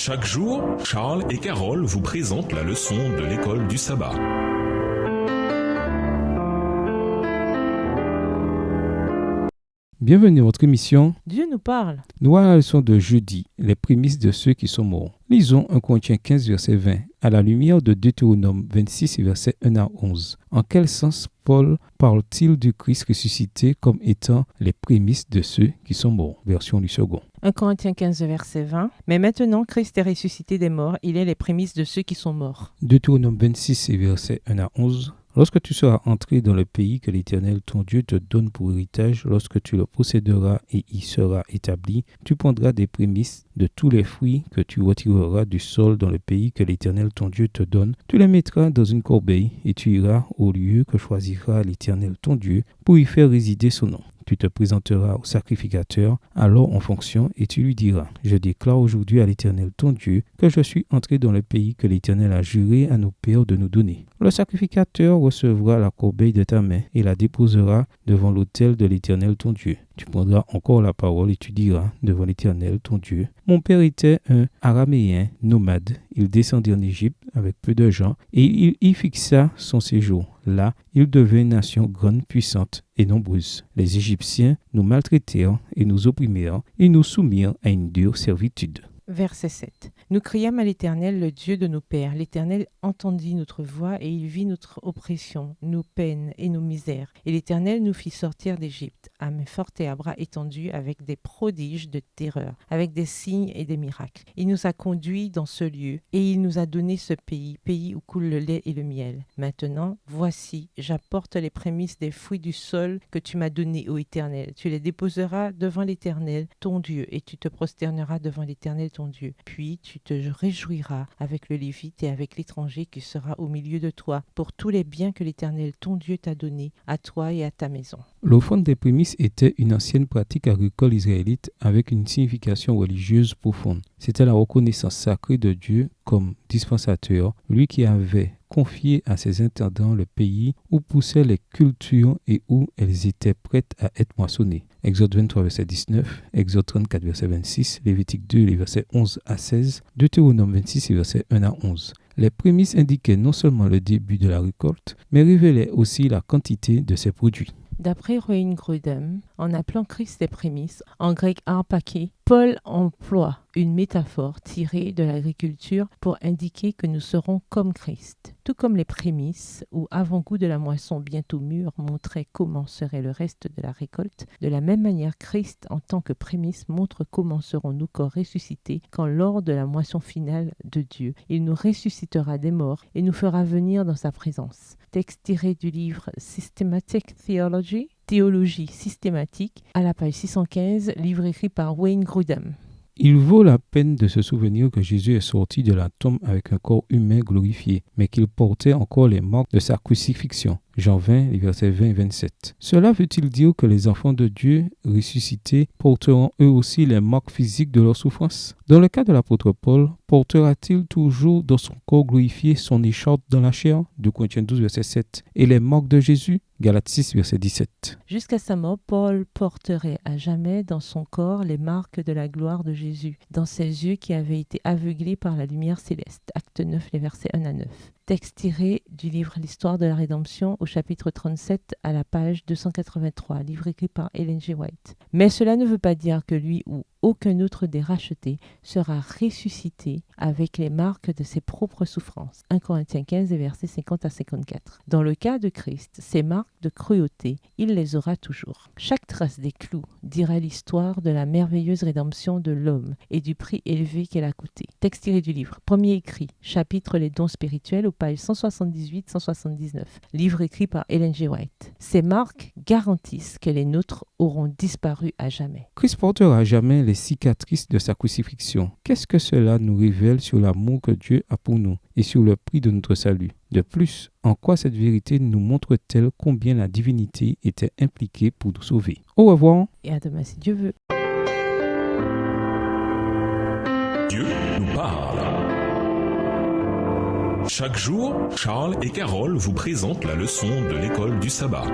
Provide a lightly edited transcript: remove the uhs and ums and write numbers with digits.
Chaque jour, Charles et Carole vous présentent la leçon de l'école du sabbat. Bienvenue à votre émission. Dieu nous parle. Nous voilà la leçon de jeudi, les prémices de ceux qui sont morts. Lisons 1 Corinthiens 15, verset 20, à la lumière de Deutéronome 26, verset 1 à 11. En quel sens Paul parle-t-il du Christ ressuscité comme étant les prémices de ceux qui sont morts? Version du second. 1 Corinthiens 15, verset 20. Mais maintenant, Christ est ressuscité des morts. Il est les prémices de ceux qui sont morts. Deutéronome 26, verset 1 à 11. Lorsque tu seras entré dans le pays que l'Éternel ton Dieu te donne pour héritage, lorsque tu le posséderas et y seras établi, tu prendras des prémices de tous les fruits que tu retireras du sol dans le pays que l'Éternel ton Dieu te donne. Tu les mettras dans une corbeille et tu iras au lieu que choisira l'Éternel ton Dieu pour y faire résider son nom. Tu te présenteras au sacrificateur, alors en fonction, et tu lui diras, « Je déclare aujourd'hui à l'Éternel ton Dieu que je suis entré dans le pays que l'Éternel a juré à nos pères de nous donner. » Le sacrificateur recevra la corbeille de ta main et la déposera devant l'autel de l'Éternel ton Dieu. Tu prendras encore la parole et tu diras devant l'Éternel ton Dieu, « Mon père était un araméen nomade. Il descendit en Égypte avec peu de gens et il y fixa son séjour. Là, il devint une nation grande, puissante et nombreuse. Les Égyptiens nous maltraitèrent et nous opprimèrent et nous soumirent à une dure servitude. » Verset 7. Nous criâmes à l'Éternel, le Dieu de nos pères. L'Éternel entendit notre voix et il vit notre oppression, nos peines et nos misères. Et l'Éternel nous fit sortir d'Égypte, à main forte et à bras étendus, avec des prodiges de terreur, avec des signes et des miracles. Il nous a conduits dans ce lieu et il nous a donné ce pays, pays où coule le lait et le miel. Maintenant, voici, j'apporte les prémices des fruits du sol que tu m'as donnés, ô Éternel. Tu les déposeras devant l'Éternel, ton Dieu, et tu te prosterneras devant l'Éternel, ton Dieu. Puis tu te réjouiras avec le Lévite et avec l'étranger qui sera au milieu de toi pour tous les biens que l'Éternel, ton Dieu, t'a donnés à toi et à ta maison. L'offrande des prémices était une ancienne pratique agricole israélite avec une signification religieuse profonde. C'était la reconnaissance sacrée de Dieu comme dispensateur, lui qui avait confié à ses intendants le pays où poussaient les cultures et où elles étaient prêtes à être moissonnées. Exode 23, verset 19, Exode 34, verset 26, Lévitique 2, les versets 11 à 16, Deutéronome 26, versets 1 à 11. Les prémices indiquaient non seulement le début de la récolte, mais révélaient aussi la quantité de ses produits. D'après Wayne Grudem, en appelant Christ les prémices, en grec arpake, Paul emploie une métaphore tirée de l'agriculture pour indiquer que nous serons comme Christ. Tout comme les prémices ou avant-goût de la moisson bientôt mûre montraient comment serait le reste de la récolte, de la même manière Christ en tant que prémisse montre comment seront nos corps ressuscités quand lors de la moisson finale de Dieu, il nous ressuscitera des morts et nous fera venir dans sa présence. Texte tiré du livre Systematic Theology, Théologie systématique, à la page 615, livre écrit par Wayne Grudem. Il vaut la peine de se souvenir que Jésus est sorti de la tombe avec un corps humain glorifié, mais qu'il portait encore les marques de sa crucifixion. Jean 20, les versets 20 et 27. Cela veut-il dire que les enfants de Dieu ressuscités porteront eux aussi les marques physiques de leur souffrance? Dans le cas de l'apôtre Paul, portera-t-il toujours dans son corps glorifié son écharpe dans la chair? 2 Corinthiens 12, verset 7. Et les marques de Jésus? Galates 6, verset 17. Jusqu'à sa mort, Paul porterait à jamais dans son corps les marques de la gloire de Jésus, dans ses yeux qui avaient été aveuglés par la lumière céleste. Acte 9, les versets 1 à 9. Texte tiré du livre L'Histoire de la Rédemption au chapitre 37 à la page 283, livre écrit par Ellen G. White. Mais cela ne veut pas dire que lui ou aucun autre des rachetés sera ressuscité avec les marques de ses propres souffrances. 1 Corinthiens 15, versets 50 à 54. Dans le cas de Christ, ces marques de cruauté, il les aura toujours. Chaque trace des clous dira l'histoire de la merveilleuse rédemption de l'homme et du prix élevé qu'elle a coûté. Texte tiré du livre Premier écrit, chapitre Les dons spirituels, aux pages 178-179, livre écrit par Ellen G. White. Ces marques garantissent que les nôtres auront disparu à jamais. Christ portera à jamais les cicatrices de sa crucifixion. Qu'est-ce que cela nous révèle sur l'amour que Dieu a pour nous et sur le prix de notre salut? De plus, en quoi cette vérité nous montre-t-elle combien la divinité était impliquée pour nous sauver? Au revoir. Et à demain si Dieu veut. Dieu nous parle. Chaque jour, Charles et Carole vous présentent la leçon de l'école du sabbat.